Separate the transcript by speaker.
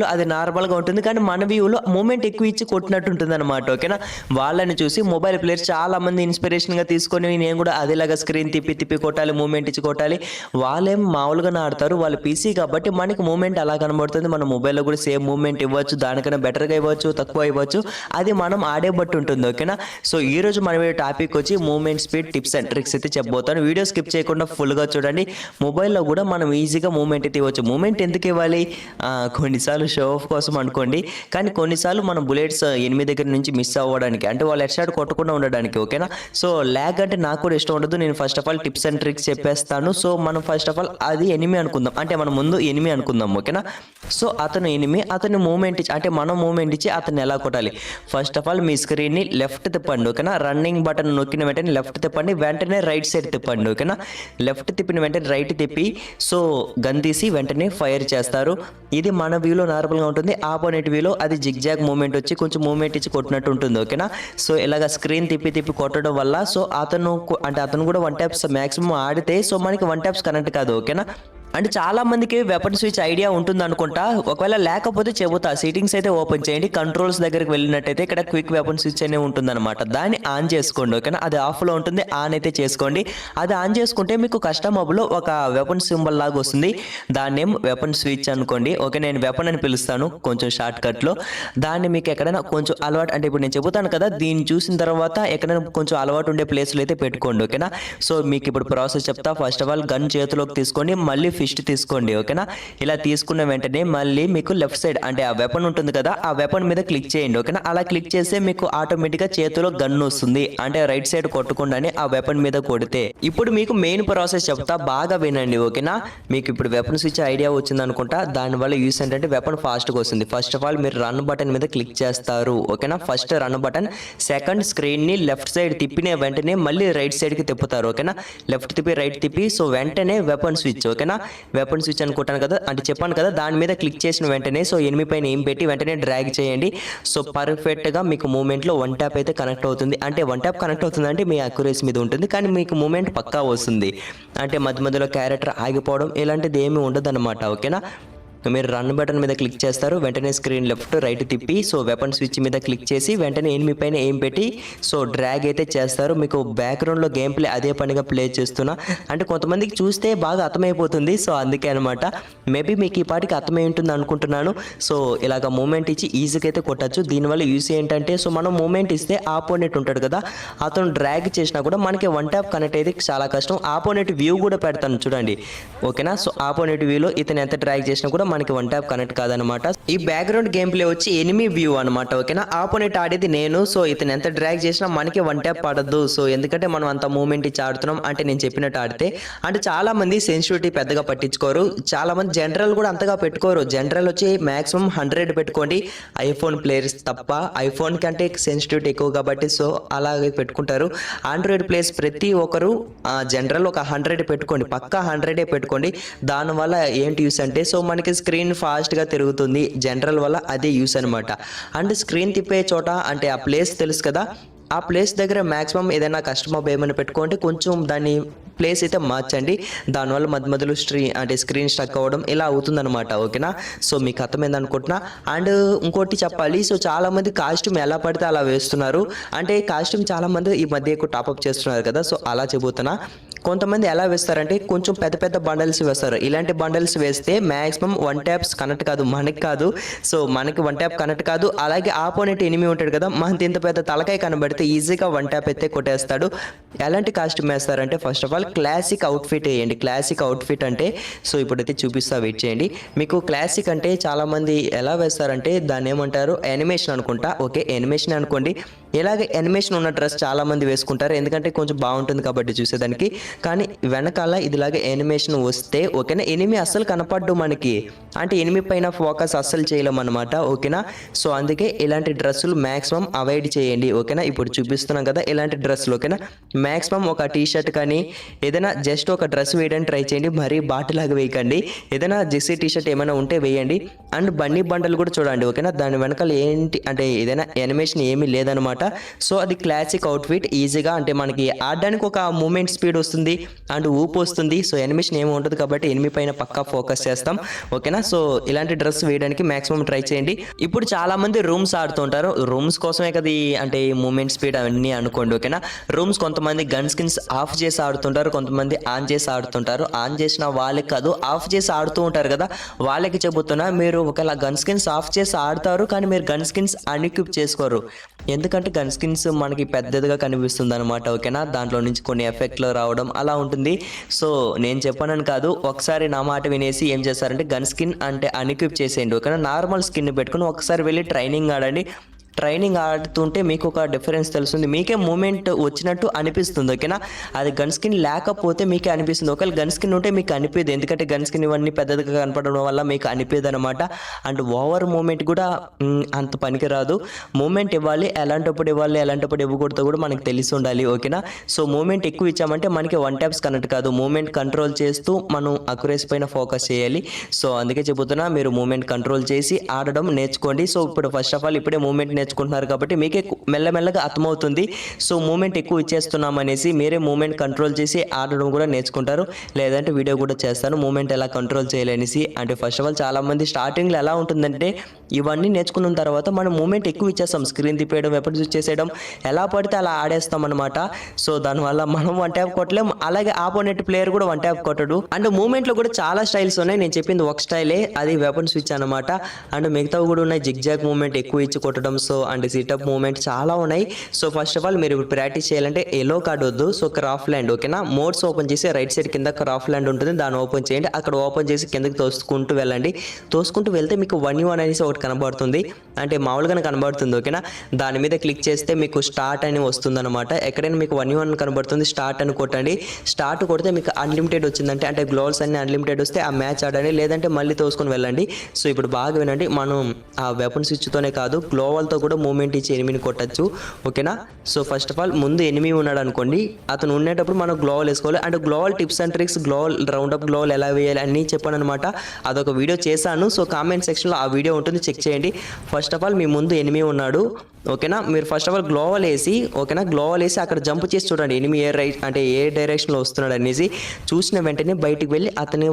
Speaker 1: అది నార్మల్‌గా ఉంటుంది. కానీ మన వ్యూలో మూవ్‌మెంట్ ఎక్కువ ఇచ్చి కొట్టినట్టు ఉంటుందన్నమాట. ఓకేనా? వాళ్ళని చూసి మొబైల్ ప్లేయర్స్ చాలామంది ఇన్‌స్పిరేషన్‌గా తీసుకొని నేను గూడా అదేలాగా స్క్రీన్ తిప్పి తిప్పి కొట్టాలి, మూవ్‌మెంట్ ఇచ్చి కొట్టాలి. వాళ్ళేం మామూలుగానే ఆడతారు. వాళ్ళు పీసీ కాబట్టి మనకి మూవ్‌మెంట్ అలా కనబడుతుంది. మన మొబైల్‌లో కూడా సేమ్ మూవ్‌మెంట్ ఇవ్వచ్చు. దానికన్నా బెటర్‌గా ఇవ్వచ్చు, తక్కువ ఇవ్వచ్చు. అది మనం ఆడే బట్టి ఉంటుంది. ఓకేనా? సో ఈరోజు మన టాపిక్ వచ్చి movement speed tips and tricks అయితే చెప్పబోతాను. వీడియో స్కిప్ చేయకుండా ఫుల్‌గా చూడండి. మొబైల్‌లో కూడా మనం ఈజీగా మూవ్‌మెంట్ అయితే ఇవ్వచ్చు. మూవ్‌మెంట్ ఎందుకు ఇవ్వాలి? కొన్నిసార్లు షో ఆఫ్ కోసం అనుకోండి. కానీ కొన్నిసార్లు మనం బుల్లెట్స్ ఎనిమి దగ్గర నుంచి మిస్ అవ్వడానికి అంటే వాళ్ళు హెడ్ షాట్ కొట్టకుండా ఉండడానికి. ఓకేనా? సో ల్యాగ్ అంటే నాకు కూడా ఇష్టం ఉండదు. నేను first of all tips and tricks చెప్పేస్తాను. సో మనం ఫస్ట్ ఆఫ్ ఆల్ అది ఎనిమి అనుకుందాం. అంటే మనం ముందు ఎనిమి అనుకుందాం. ఓకేనా? సో అతను ఎనిమి, అతను మూవ్‌మెంట్ ఇచ్చి అంటే మనం మూవ్‌మెంట్ ఇచ్చి అతన్ని ఎలా కొట్టాలి? ఫస్ట్ ఆఫ్ ఆల్ మీ స్క్రీన్‌ని లెఫ్ట్ తిప్పండి. ఓకేనా? రన్నింగ్ బటన్ నొక్కిన వెంటనే లెఫ్ట్ తిప్పండి. వెంటనే రైట్ సైడ్ తిప్పండి. ఓకేనా? లెఫ్ట్ తిప్పిన వెంటనే రైట్ తిప్పి సో గన్ తీసి వెంటనే ఫైర్ చేస్తారు. ఇది మన వ్యూలో నార్మల్‌గా ఉంటుంది. ఆపోనెంట్ వ్యూలో అది జిగ్‌జాగ్ మూవ్‌మెంట్ వచ్చి కొంచెం మూవ్‌మెంట్ ఇచ్చి కొట్టినట్టు ఉంటుంది. ఓకేనా? సో ఇలాగ స్క్రీన్ తిప్పి తిప్పి కొట్టడం వల్ల సో అతను కూడా వన్ ట్యాప్స్ మాక్సిమం ఆడితే సో మనకి వన్ ట్యాప్స్ కనెక్ట్ కాదు. ఓకేనా? అంటే చాలా మందికి వెపన్ స్విచ్ ఐడియా ఉంటుంది అనుకుంటా. ఒకవేళ లేకపోతే చెబుతా. సెట్టింగ్స్ అయితే ఓపెన్ చేయండి. కంట్రోల్స్ దగ్గరికి వెళ్ళినట్టయితే ఇక్కడ క్విక్ వెపన్ స్విచ్ అనే ఉంటుందన్నమాట. దాన్ని ఆన్ చేసుకోండి. ఓకేనా? అది ఆఫ్లో ఉంటుంది. ఆన్ అయితే చేసుకోండి. అది ఆన్ చేసుకుంటే మీకు కస్టమ్ హబ్‌లో ఒక వెపన్ సింబల్ లాగా వస్తుంది. దాన్ని వెపన్ స్విచ్ అనుకోండి. ఓకే, నేను వెపన్ అని పిలుస్తాను కొంచెం షార్ట్ కట్లో. దాన్ని మీకు ఎక్కడైనా కొంచెం అలవాటు అంటే ఇప్పుడు నేను చెబుతాను కదా, దీన్ని చూసిన తర్వాత ఎక్కడైనా కొంచెం అలవాటు ఉండే ప్లేస్లో అయితే పెట్టుకోండి. ఓకేనా? సో మీకు ఇప్పుడు ప్రాసెస్ చెప్తా. ఫస్ట్ ఆఫ్ ఆల్ గన్ చేతిలోకి తీసుకోండి. మళ్ళీ ఫిస్ట్ తీసుకోండి. ఓకేనా? ఇలా తీసుకున్న వెంటనే మళ్ళీ మీకు లెఫ్ట్ సైడ్ అంటే ఆ వెపన్ ఉంటుంది కదా, ఆ వెపన్ మీద క్లిక్ చేయండి. ఓకేనా? అలా క్లిక్ చేస్తే మీకు ఆటోమేటిక్గా చేతిలో గన్ వస్తుంది. అంటే రైట్ సైడ్ కొట్టకుండానే ఆ వెపన్ మీద కొడితే. ఇప్పుడు మీకు మెయిన్ ప్రాసెస్ చెప్తా, బాగా వినండి. ఓకేనా? మీకు ఇప్పుడు వెపన్ స్విచ్ ఐడియా వచ్చింది అనుకుంటా. దానివల్ల యూస్ ఏంటంటే వెపన్ ఫాస్ట్గా వస్తుంది. ఫస్ట్ ఆఫ్ ఆల్ మీరు రన్ బటన్ మీద క్లిక్ చేస్తారు. ఓకేనా? ఫస్ట్ రన్ బటన్, సెకండ్ స్క్రీన్ని లెఫ్ట్ సైడ్ తిప్పిన వెంటనే మళ్ళీ రైట్ సైడ్కి తిప్పుతారు. ఓకేనా? లెఫ్ట్ తిప్పి రైట్ తిప్పి సో వెంటనే వెపన్ స్విచ్. ఓకేనా? వెపన్ స్విచ్ అనుకుంటాను కదా, అంటే చెప్పాను కదా, దాని మీద క్లిక్ చేసిన వెంటనే సో ఎనిమి పైన ఏం పెట్టి వెంటనే డ్రాగ్ చేయండి. సో పర్ఫెక్ట్గా మీకు మూమెంట్లో వన్ ట్యాప్ అయితే కనెక్ట్ అవుతుంది. అంటే వన్ ట్యాప్ కనెక్ట్ అవుతుంది అంటే మీ అక్యురసీ మీద ఉంటుంది, కానీ మీకు మూమెంట్ పక్కా వస్తుంది. అంటే మధ్య మధ్యలో క్యారెక్టర్ ఆగిపోవడం ఇలాంటిది ఏమీ ఉండదు అనమాట. ఓకేనా? మీరు రన్ బటన్ మీద క్లిక్ చేస్తారు. వెంటనే స్క్రీన్ లెఫ్ట్ రైట్ తిప్పి సో వెపన్ స్విచ్ మీద క్లిక్ చేసి వెంటనే ఎనిమి పైన ఏం పెట్టి సో డ్రాగ్ అయితే చేస్తారు. మీకు బ్యాక్గ్రౌండ్లో గేమ్ ప్లే అదే పనిగా ప్లే చేస్తున్నా. అంటే కొంతమందికి చూస్తే బాగా అర్థమైపోతుంది. సో అందుకే అనమాట. మేబీ మీకు ఈ పాటికి అర్థమై ఉంటుంది అనుకుంటున్నాను. సో ఇలాగ మూమెంట్ ఇచ్చి ఈజీగా అయితే కొట్టచ్చు. దీనివల్ల యూస్ ఏంటంటే సో మనం మూమెంట్ ఇస్తే ఆపోనెంట్ ఉంటాడు కదా, అతను డ్రాగ్ చేసినా కూడా మనకి వన్ ట్యాప్ కనెక్ట్ అయితే చాలా కష్టం. ఆపోనెంట్ వ్యూ కూడా పెడతాను చూడండి. ఓకేనా? సో ఆపోనెంట్ వ్యూలో ఇతను ఎంత డ్రాగ్ చేసినా కూడా మనకి వన్ ట్యాప్ కనెక్ట్ కాదనమాట. ఈ బ్యాక్గ్రౌండ్ గేమ్ ప్లే వచ్చి ఎనిమి వ్యూ అనమాట. ఓకేనా? ఆపోనెంట్ ఆడేది నేను. సో ఇతను ఎంత డ్రాగ్ చేసినా మనకి వన్ ట్యాప్ పడద్దు. సో ఎందుకంటే మనం అంత మూమెంట్ ఇచ్చి ఆడుతున్నాం. అంటే నేను చెప్పినట్టు ఆడితే అంటే చాలా మంది సెన్సిటివిటీ పెద్దగా పట్టించుకోరు. చాలా మంది జనరల్ కూడా అంతగా పెట్టుకోరు. జనరల్ వచ్చి మాక్సిమం 100 పెట్టుకోండి, ఐఫోన్ ప్లేయర్స్ తప్ప. ఐఫోన్ కంటే సెన్సిటివిటీ ఎక్కువ కాబట్టి సో అలాగే పెట్టుకుంటారు. ఆండ్రాయిడ్ ప్లేయర్స్ ప్రతి ఒక్కరు జనరల్ ఒక 100 పెట్టుకోండి, పక్కా 100 పెట్టుకోండి. దానివల్ల ఏంటి యూస్ అంటే సో మనకి స్క్రీన్ ఫాస్ట్గా తిరుగుతుంది. జనరల్ వల్ల అదే యూస్ అనమాట. అండ్ స్క్రీన్ తిప్పే చోట అంటే ఆ ప్లేస్ తెలుసు కదా, ఆ ప్లేస్ దగ్గర మాక్సిమం ఏదైనా కస్టమర్ ఏమైనా పెట్టుకోండి, కొంచెం దాన్ని ప్లేస్ అయితే మార్చండి. దానివల్ల మధ్య మధ్యలో స్క్రీన్ స్ట్రక్ అవ్వడం ఇలా అవుతుందన్నమాట. ఓకేనా? సో మీకు అర్థమైంది అనుకుంటున్నా. అండ్ ఇంకోటి చెప్పాలి, సో చాలామంది కాస్ట్యూమ్ ఎలా పడితే అలా వేస్తున్నారు. అంటే కాస్ట్యూమ్ చాలామంది ఈ మధ్య ఎక్కువ టాప్అప్ చేస్తున్నారు కదా, సో అలా చెబుతున్నా. కొంతమంది ఎలా వేస్తారంటే కొంచెం పెద్ద పెద్ద బండల్స్ వేస్తారు. ఇలాంటి బండల్స్ వేస్తే మ్యాక్సిమం వన్ ట్యాప్స్ కనెక్ట్ కాదు, మనకి కాదు. సో మనకి వన్ ట్యాప్ కనెక్ట్ కాదు. అలాగే ఆపోనెంట్ ఎనిమి ఉంటాడు కదా, మనకి ఇంత పెద్ద తలకాయ కనబడితే ఈజీగా వన్ ట్యాప్ అయితే కొట్టేస్తాడు. ఎలాంటి కాస్ట్యూమ్ వేస్తారంటే first of all classic outfit వేయండి. క్లాసిక్ అవుట్ఫిట్ అంటే సో ఇప్పుడైతే చూపిస్తా, వెయిట్ చేయండి. మీకు క్లాసిక్ అంటే చాలామంది ఎలా వేస్తారంటే దాన్ని ఏమంటారు, యానిమేషన్ అనుకుంటా. ఓకే, యానిమేషన్ అనుకోండి. ఇలాగే యానిమేషన్ ఉన్న డ్రెస్ చాలామంది వేసుకుంటారు, ఎందుకంటే కొంచెం బాగుంటుంది కాబట్టి చూసేదానికి. కానీ వెనకాల ఇదిలాగే యానిమేషన్ వస్తే ఓకేనా, ఎనిమి అస్సలు కనపడ్డు మనకి. అంటే ఎనిమి పైన ఫోకస్ అస్సలు చేయలేం అనమాట. ఓకేనా? సో అందుకే ఇలాంటి డ్రెస్సులు మ్యాక్సిమం అవాయిడ్ చేయండి. ఓకేనా? ఇప్పుడు చూపిస్తున్నాం కదా ఇలాంటి డ్రెస్సులు. ఓకేనా? మ్యాక్సిమం ఒక టీ షర్ట్ కానీ ఏదైనా జస్ట్ ఒక డ్రెస్ వేయడానికి ట్రై చేయండి. మరీ బాటిలాగా వేయకండి. ఏదైనా జెర్సీ టీ షర్ట్ ఏమైనా ఉంటే వేయండి. అండ్ బన్నీ బండలు కూడా చూడండి. ఓకేనా? దాని వెనకాల ఏంటి అంటే ఏదైనా యానిమేషన్ ఏమీ లేదనమాట. అనమాట. సో అది క్లాసిక్ అవుట్ఫిట్. ఈజీగా అంటే మనకి ఆడడానికి ఒక మూమెంట్ స్పీడ్ వస్తుంది అండ్ ఊపు వస్తుంది. సో ఎనిమిషన్ ఏమి ఉంటుంది కాబట్టి ఎనిమి పైన పక్కా ఫోకస్ చేస్తాం. ఓకేనా. సో ఇలాంటి డ్రెస్ వేయడానికి మాక్సిమం ట్రై చేయండి. ఇప్పుడు చాలా మంది రూమ్స్ ఆడుతుంటారు. రూమ్స్ కోసమే కదా అంటే మూమెంట్ స్పీడ్ అవన్నీ అనుకోండి. ఓకేనా. రూమ్స్ కొంతమంది గన్ స్కిన్స్ ఆఫ్ చేసి ఆడుతుంటారు, కొంతమంది ఆన్ చేసి ఆడుతుంటారు. ఆన్ చేసిన వాళ్ళకి కాదు, ఆఫ్ చేసి ఆడుతూ ఉంటారు కదా, వాళ్ళకి చెబుతున్నా, మీరు ఒకవేళ గన్ స్కిన్స్ ఆఫ్ చేసి ఆడతారు కానీ మీరు గన్ స్కిన్స్ అన్ఎక్విప్ చేసుకోరు. ఎందుకంటే గన్ స్కిన్స్ మనకి పెద్దదిగా కనిపిస్తుంది అనమాట. ఓకేనా. దాంట్లో నుంచి కొన్ని ఎఫెక్ట్లు రావడం అలా ఉంటుంది. సో నేను చెప్పానని కాదు, ఒకసారి నా మాట వినేసి ఏం చేస్తారంటే గన్ స్కిన్ అంటే అన్ఎక్విప్ చేసేయండి. ఓకేనా. నార్మల్ స్కిన్ పెట్టుకుని ఒకసారి వెళ్ళి ట్రైనింగ్ ఆడండి. ట్రైనింగ్ ఆడుతుంటే మీకు ఒక డిఫరెన్స్ తెలుస్తుంది, మీకే మూమెంట్ వచ్చినట్టు అనిపిస్తుంది. ఓకేనా. అది గన్ స్కిన్ లేకపోతే మీకే అనిపిస్తుంది. ఒకవేళ గన్ స్కిన్ ఉంటే మీకు అనిపించదు, ఎందుకంటే గన్ స్కిన్ ఇవన్నీ పెద్దదిగా కనపడడం వల్ల మీకు అనిపించదు అనమాట. అండ్ ఓవర్ మూమెంట్ కూడా అంత పనికిరాదు. మూమెంట్ ఇవ్వాలి, ఎలాంటప్పుడు ఇవ్వాలి, ఎలాంటప్పుడు ఇవ్వకూడదు కూడా మనకు తెలిసి ఉండాలి. ఓకేనా. సో మూమెంట్ ఎక్కువ ఇచ్చామంటే మనకి వన్ ట్యాప్స్ కనెక్ట్ కాదు, మూమెంట్ కంట్రోల్ చేస్తూ మనం అక్యురసీ పైన ఫోకస్ చేయాలి. సో అందుకే చెబుతున్నా, మీరు మూమెంట్ కంట్రోల్ చేసి ఆడడం నేర్చుకోండి. సో ఇప్పుడు ఫస్ట్ ఆఫ్ ఆల్ ఇప్పుడే మూమెంట్ నేర్చుకుంటున్నారు కాబట్టి మీకే మెల్లమెల్లగా అర్థమవుతుంది. సో మూమెంట్ ఎక్కువ ఇచ్చేస్తున్నాం అనేసి మీరే మూమెంట్ కంట్రోల్ చేసి ఆడడం కూడా నేర్చుకుంటారు. లేదంటే వీడియో కూడా చేస్తాను మూమెంట్ ఎలా కంట్రోల్ చేయాలనేసి. అంటే ఫస్ట్ ఆఫ్ ఆల్ చాలా మంది స్టార్టింగ్లో ఎలా ఉంటుందంటే, ఇవన్నీ నేర్చుకున్న తర్వాత మనం మూమెంట్ ఎక్కువ ఇచ్చేస్తాం, స్క్రీన్ తిప్పేయడం, ఎప్పుడు స్విచ్ చేసేయడం, ఎలా పడితే అలా ఆడేస్తాం అనమాట. సో దానివల్ల మనం వన్ ట్యాప్ కొట్టలేం, అలాగే ఆపోనెంట్ ప్లేయర్ కూడా వన్ ట్యాప్ కొట్టడు. అండ్ మూమెంట్లో కూడా చాలా స్టైల్స్ ఉన్నాయి. నేను చెప్పింది ఒక స్టైలే, అది వెపన్ స్విచ్ అనమాట. అండ్ మిగతావి కూడా ఉన్నాయి, జిగ్ జాగ్ మూమెంట్ ఎక్కువ ఇచ్చి కొట్టడం, సో అండ్ సిటప్ మూమెంట్ చాలా ఉన్నాయి. సో ఫస్ట్ ఆఫ్ ఆల్ మీరు ఇప్పుడు ప్రాక్టీస్ చేయాలంటే ఎల్లో కార్డ్ వద్దు, సో క్రాఫ్ట్ ల్యాండ్. ఓకేనా. మోడ్స్ ఓపెన్ చేసి రైట్ సైడ్ కింద క్రాఫ్ట్ ల్యాండ్ ఉంటుంది, దాన్ని ఓపెన్ చేయండి. అక్కడ ఓపెన్ చేసి కిందకి తోసుకుంటూ వెళ్ళండి. తోసుకుంటూ వెళ్తే మీకు 1v1 అనేసి ఒకటి కనబడుతుంది, అంటే మామూలుగానే కనబడుతుంది. ఓకేనా. దాని మీద క్లిక్ చేస్తే మీకు స్టార్ట్ అని వస్తుంది అనమాట. ఎక్కడైనా మీకు 1v1 కనబడుతుంది, స్టార్ట్ అని కొట్టండి. స్టార్ట్ కొడితే మీకు అన్లిమిటెడ్ వచ్చిందంటే, అంటే గ్లోవ్స్ అన్ని అన్లిమిటెడ్ వస్తే ఆ మ్యాచ్ ఆడండి, లేదంటే మళ్ళీ తోసుకొని వెళ్ళండి. సో ఇప్పుడు బాగా వినండి, మనం ఆ వెపన్ స్విచ్తోనే కాదు గ్లోవల్తో కూడా మూమెంట్ ఇచ్చి ఎనిమిని కొట్టచ్చు. ఓకేనా. సో ఫస్ట్ ఆఫ్ ఆల్ ముందు ఎనిమి ఉన్నాడు అనుకోండి, అతను ఉండేటప్పుడు మనం గ్లోవల్ వేసుకోవాలి. And gloo wall tips and tricks, gloo wall roundup gloo wall ఎలా వేయాలి అన్నీ చెప్పాను అనమాట. అదొక వీడియో చేశాను, సో కామెంట్ సెక్షన్లో ఆ వీడియో ఉంటుంది, చెక్ చేయండి. ఫస్ట్ ఆఫ్ ఆల్ మీ ముందు ఎనిమి ఉన్నాడు. ఓకేనా. మీరు ఫస్ట్ ఆఫ్ ఆల్ గ్లోవల్ వేసి, ఓకేనా, గ్లోవల్ వేసి అక్కడ జంప్ చేసి చూడండి ఎనిమి ఏ రైట్ అంటే ఏ డైరెక్షన్లో వస్తున్నాడు అనేసి. చూసిన వెంటనే బయటికి వెళ్ళి అతని